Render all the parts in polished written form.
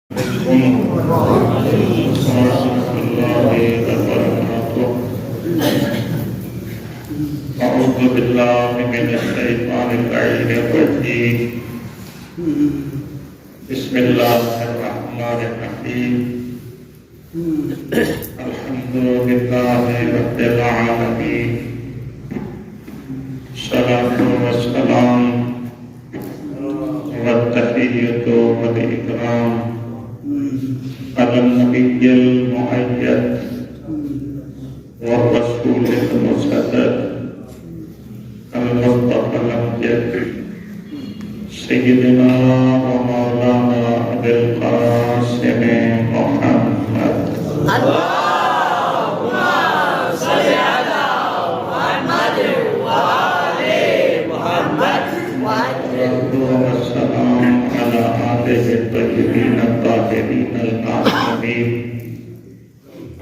أعوذ بالله من الشيطان اللعين الرجيم. بسم الله الرحمن الرحيم. الحمد لله رب العالمين. الصلاة والسلام والتحية والإكرام على النبي المؤيد والرسول المسدد المصطفى الأمجد سيدنا ومولانا أبي القاسم محمد. اللهم صل على محمد وآل محمد والسلام على آله الطيبين الطاهرين المعصومين.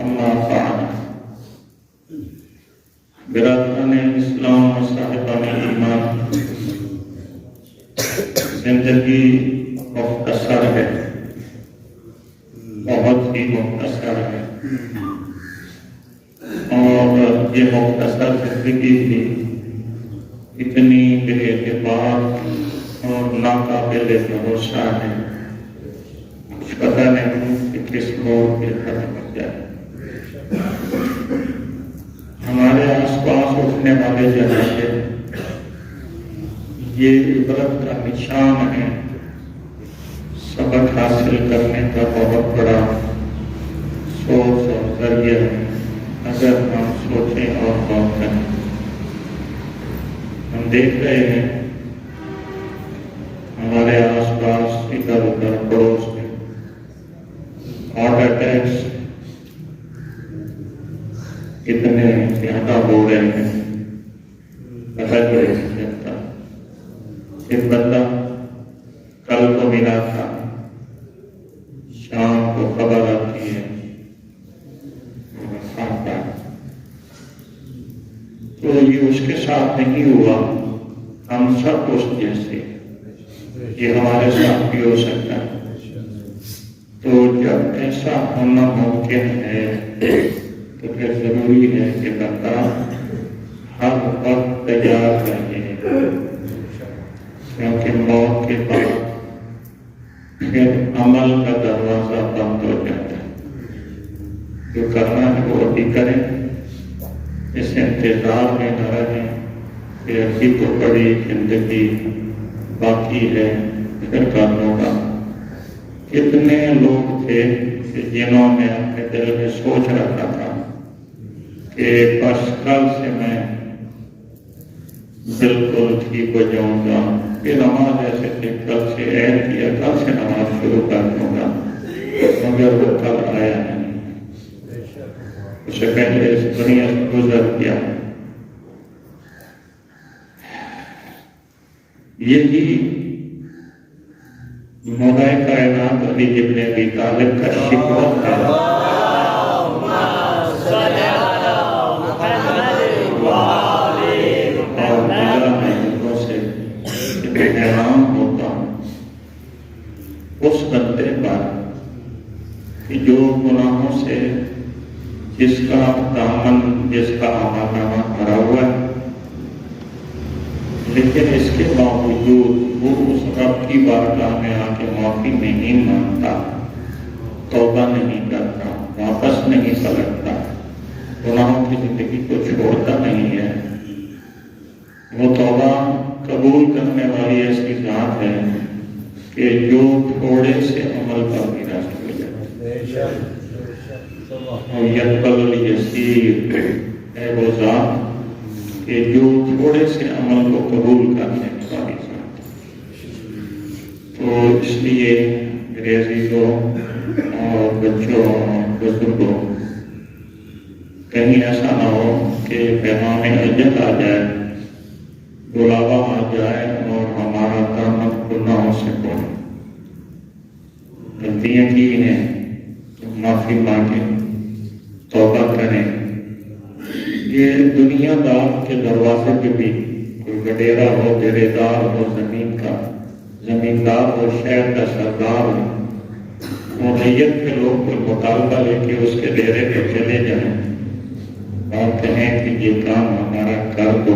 أما بعد، برادران اسلام و صاحبان ایمان، زندگی مختصر ہے، بہت ہی مختصر ہے، اور یہ مختصر زندگی بھی اتنی بے اعتبار اور ناقابل بھروسہ ہے، کچھ پتہ نہیں کہ کس موڑ پہ ختم ہو جائے۔ ہمارے آس پاس اٹھنے والے جنازے یہ عبرت کا نشان ہے، سبق حاصل کرنے کا بہت بڑا سورس اور ذریعہ ہے، اگر ہم سوچیں اور غور کریں۔ ہم دیکھ رہے ہیں ہمارے آس پاس ادھر ادھر پڑوس میں ہارٹ اٹیکس کتنے زیادہ ہو رہے ہیں، پتہ نہیں چلتا۔ ایک بندہ کل کو ملا تھا، شام کو خبر آتی ہے تو یہ اس کے ساتھ نہیں ہوا، ہم سب اس جیسے، یہ ہمارے ساتھ بھی ہو سکتا ہے۔ تو جب ایسا ہونا ممکن ہے تو پھر ضروری ہے کہ بندہ ہر وقت تیار رہے، کیونکہ موت کے بعد پھر عمل کا دروازہ بند ہو جاتا ہے۔ جو کرنا ہے وہ ابھی کریں، اس انتظار میں نہ رہیں کہ ابھی تو بڑی زندگی باقی ہے پھر کر لوں گا۔ کتنے لوگ تھے کہ جنہوں نے اپنے دل میں سوچ رکھا تھا کہ بس کل سے میں بالکل ٹھیک ہو جاؤں گا، پھر نماز ایسے تھے، کل سے عہد کیا کل سے نماز شروع کر دوں گا، مگر وہ کل آیا نہیں، اسے پہلے اس دنیا سے گزر گیا۔ یہی مولا کائنات علی ابن ابی طالب کا شکوہ تھا۔ حیران ہوتا ہوں اس بندے پر کہ جو گناہوں سے جس کا دامن، جس کا آمانہ بھرا ہوا ہے، لیکن اس کے باوجود وہ اس رب کی بارگاہ میں آ کے معافی نہیں مانگتا، توبہ نہیں کرتا، واپس نہیں پلٹتا، گناہوں کی زندگی کو چھوڑتا نہیں ہے۔ وہ توبہ قبول کرنے والی ایسی ذات ہے کہ جو تھوڑے سے عمل پر بھی راضی ہو جاتا ہے۔ یقبل الیسیر ہے وہ ذات کہ جو تھوڑے سے عمل کو قبول کرنے والی ذات۔ تو اس لیے میرے عزیزوں اور بچوں اور بزرگوں، کہیں ایسا نہ ہو کہ پیغام اجل آ جائے، بلاوا آ جائے اور ہمارا دامن گناہوں سے کھولے۔ غلطیاں کی ہیں تو معافی مانگیں، توبہ کریں۔ یہ دنیا دار کے دروازے پہ بھی کوئی وڈیرا ہو، دیرے دار ہو، زمیندار ہو، شہر کا سردار ہو، میت کے لوگ کوئی مطالبہ لے کے اس کے ڈیرے پہ چلے جائیں اور کہیں کہ یہ کام ہمارا کر دو،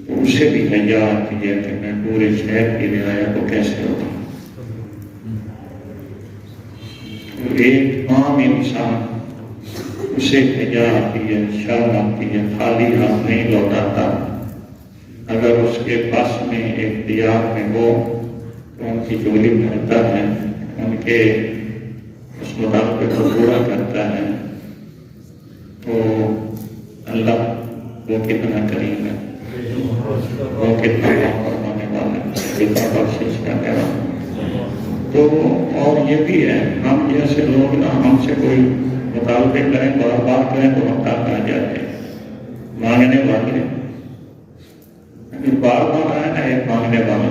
تو اسے بھی حیا آتی ہے کہ میں پورے شہر کی رعایا کو کیسے ہوگا۔ ایک عام انسان اسے حیا آتی ہے، شرم آتی ہے، خالی ہاتھ نہیں لوٹاتا۔ اگر اس کے پاس میں اختیار میں ہو تو ان کی جولی بھرتا ہے، ان کے اس مطالبے کو پورا کرتا ہے، تو اللہ وہ کتنا کریم ہے، وہ کتنا فرمانے والا ہے، کتنا بخشش کرنے والا۔ تو اور یہ بھی ہے، ہم جیسے لوگ نا ہم سے کوئی مطالبے کریں، بار بار کریں تو ہم تاک آ جاتے ہیں مانگنے والے، بار بار آئے نا ایک مانگنے والا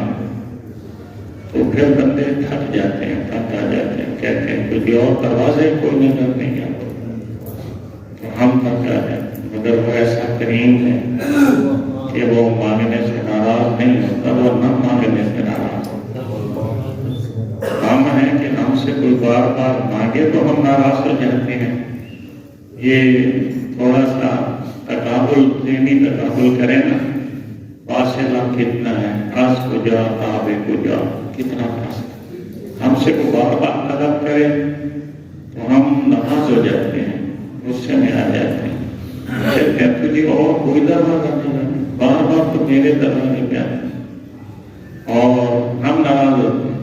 تو پھر بندے تھک جاتے ہیں، تھک آ جاتے ہیں، کہتے ہیں کچھ اور دروازے کوئی نظر نہیں آتا، تو ہم تھک جاتے ہیں۔ مگر وہ ایسا کریم ہے کہ وہ مانگنے سے ناراض نہیں ہوتا، وہ نہ مانگنے سے ناراض ہوتا۔ ہم ہیں کہ ہم سے کوئی بار بار مانگے تو ہم ناراض ہو جاتے ہیں۔ یہ تھوڑا سا تقابل، ذہنی تقابل کرے نا، فاصلہ کتنا ہے، آس کو جا آبے کو جا، کتنا فاصلہ۔ ہم سے کوئی بار بار طلب کرے تو ہم ناراض ہو جاتے ہیں، غصے میں آ جاتے ہیں، کہتے ہیں تجھے اور کوئی دروازہ نہیں ہے، بار بار تو میرے دروازے پہ آتے، اور ہم ناراض ہوتے ہیں۔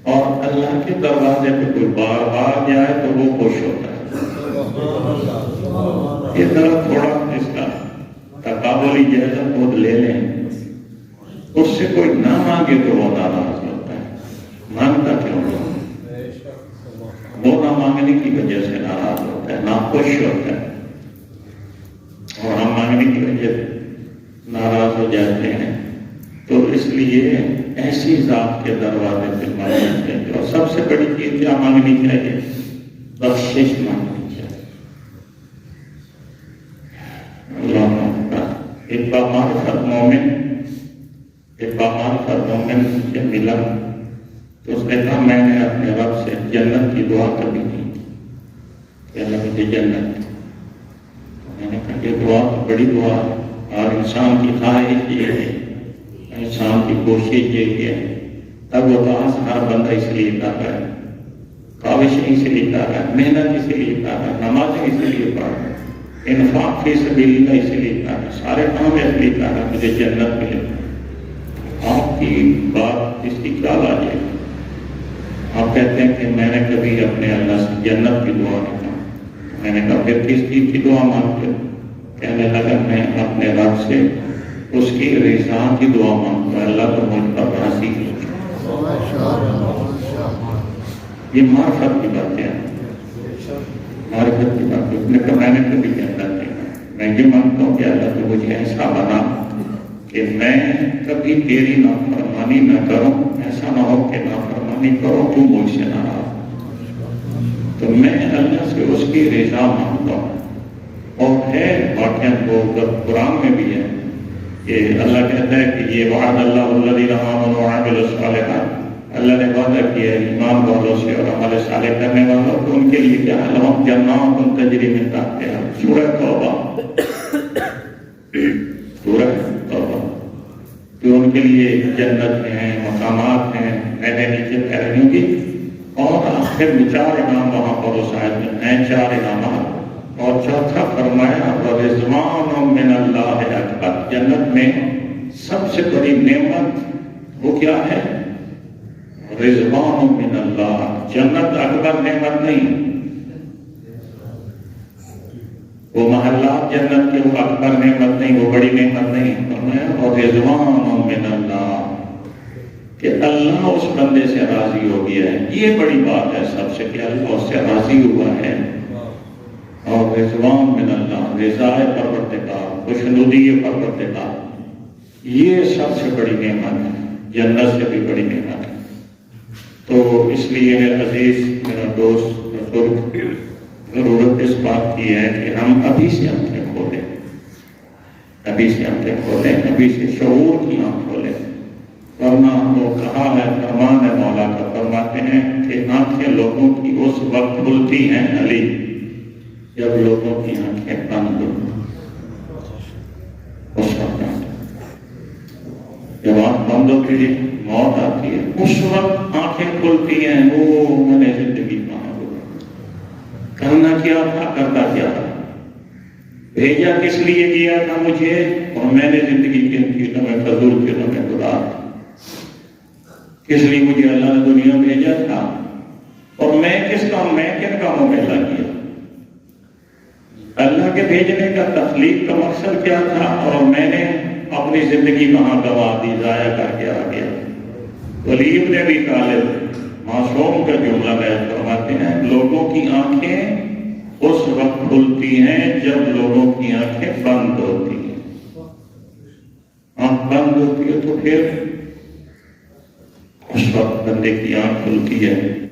اور اللہ کے دروازے پہ کوئی بار بار جائے تو وہ خوش ہوتا ہے۔ یہ طرح تھوڑا اس کا تقابلی جائزہ خود لے لیں، اس سے کوئی نہ مانگے تو وہ ناراض ہوتا ہے، مانگتا کیوں نہیں؟ وہ نہ مانگنے کی وجہ سے ناراض ہوتا ہے، ناخوش ہوتا ہے، اور ہم مانگنے کی وجہ سے ناراض ہو جاتے ہیں۔ تو اس لیے ایسی ذات کے دروازے پہ مانگنا چاہیے، اور سب سے بڑی چیز کیا مانگنی چاہیے؟ بخشش مانگنی چاہیے۔ ایک بامعرفت مومن سے ملا تو اس نے کہا میں نے اپنے رب سے جنت کی دعا کبھی نہیں کی کہ اللہ مجھے جنت۔ میں نے کہا یہ دعا تو بڑی دعا ہے، اور انسان کی خواہش یہ ہے، انسان کی کوشش یہ ہے، تب وہ باس ہر بندہ اس لیے کر رہا ہے، کاوش اس لیے کر رہا ہے، محنت اس لیے کر رہا ہے، نماز اس لیے پڑھ رہا ہے، انفاق فی سبیل اللہ اس لیے کر رہا ہے، سارے کام اس لیے کر رہا ہے مجھے جنت ملے۔ آپ کی بات اس کی کیا لاج ہے؟ آپ کہتے ہیں کہ میں نے کبھی اپنے اللہ سے جنت کی دعا نہیں مانگی۔ میں نے کہا پھر کس چیز کی دعا مانگتے ہو؟ کہنے لگا میں اپنے رب سے اس کی رضا کی دعا مانگتا، اللہ تو مجھ پر راضی ہے۔ یہ معرفت کی باتیں ہیں، معرفت کی بات۔ اس نے کہا میں نے کبھی جنت نہیں مانگی، میں یہ مانگتا ہوں کہ اللہ تو مجھے ایسا بنا کہ میں کبھی تیری نافرمانی نہ کروں، ایسا نہ ہو کہ نافرمانی کرو تو مجھ سے ناراض۔ تو میں اللہ سے اس کی رضا مانگتا ہوں۔ اور ہے واقعہ وہ قرآن میں بھی ہے کہ اللہ کہتا ہے کہ یہ وعد اللہ الذین آمنوا وعملوا الصالحات، اللہ نے وعدہ کیا ایمان والوں سے اور عمل صالح کرنے والوں کو، ان کے لیے کیا ہے؟ لہم جنات تجری من تحتہا، سورہ توبہ، سورہ توبہ، کہ ان کے لیے جنت ہیں، مقامات ہیں، میرے نیچے پھیلنے کی، اور آخر میں 4 انعام وہاں پر اس آیت میں ہیں، 4 انعامات۔ اور چوتھا فرمایا رضوان من اللہ اکبر، جنت میں سب سے بڑی نعمت وہ کیا ہے؟ رضوان من اللہ، جنت اکبر نعمت نہیں، وہ محلات جنت کے وہ اکبر نعمت نہیں، وہ بڑی نعمت نہیں، اور رضوان من اللہ، کہ اللہ اس بندے سے راضی ہو گیا ہے، یہ بڑی بات ہے سب سے، کہ اللہ اس سے راضی ہوا ہے۔ اور رضوان من اللہ، رضائے پروردگار، خوشنودی پروردگار، یہ سب سے بڑی نعمت ہے، جنت سے بھی بڑی نعمت ہے۔ تو اس لیے عزیز میرا دوست ضرورت اس بات کی ہے کہ ہم ابھی سے آنکھیں کھولیں، ابھی سے آنکھیں کھولیں، ابھی سے شعور کی آنکھ کھولیں، ورنہ وہ کہا ہے، فرمان ہے مولا کا، فرماتے ہیں کہ آنکھیں لوگوں کی اس وقت کھلتی ہیں علی جب لوگوں کی آنکھیں بند ہو. اس وقت جب آنکھ بند ہوتی ہے موت آتی ہے، اس وقت آنکھیں کھلتی ہیں. وہ میں نے زندگی کہاں کرنا کیا تھا، کرتا کیا تھا، بھیجا کس لیے کیا تھا مجھے، اور میں نے زندگی کن چیزوں میں فضول چیزوں میں گزار کس لیے مجھے اللہ نے دنیا بھیجا تھا، اور میں کس کام میں کن کاموں میں لگ گیا. اللہ کے بھیجنے کا تخلیق کا مقصد کیا تھا، اور میں نے اپنی زندگی کہاں گوا دی، ضائع کر کے آ گیا. ولی ابن ابی طالب معصوم کا جملہ بیان فرماتے ہیں لوگوں کی آنکھیں اس وقت کھلتی ہیں جب لوگوں کی آنکھیں بند ہوتی ہیں. آنکھ بند ہوتی ہے تو پھر اس وقت بندے کی آنکھ کھلتی ہے.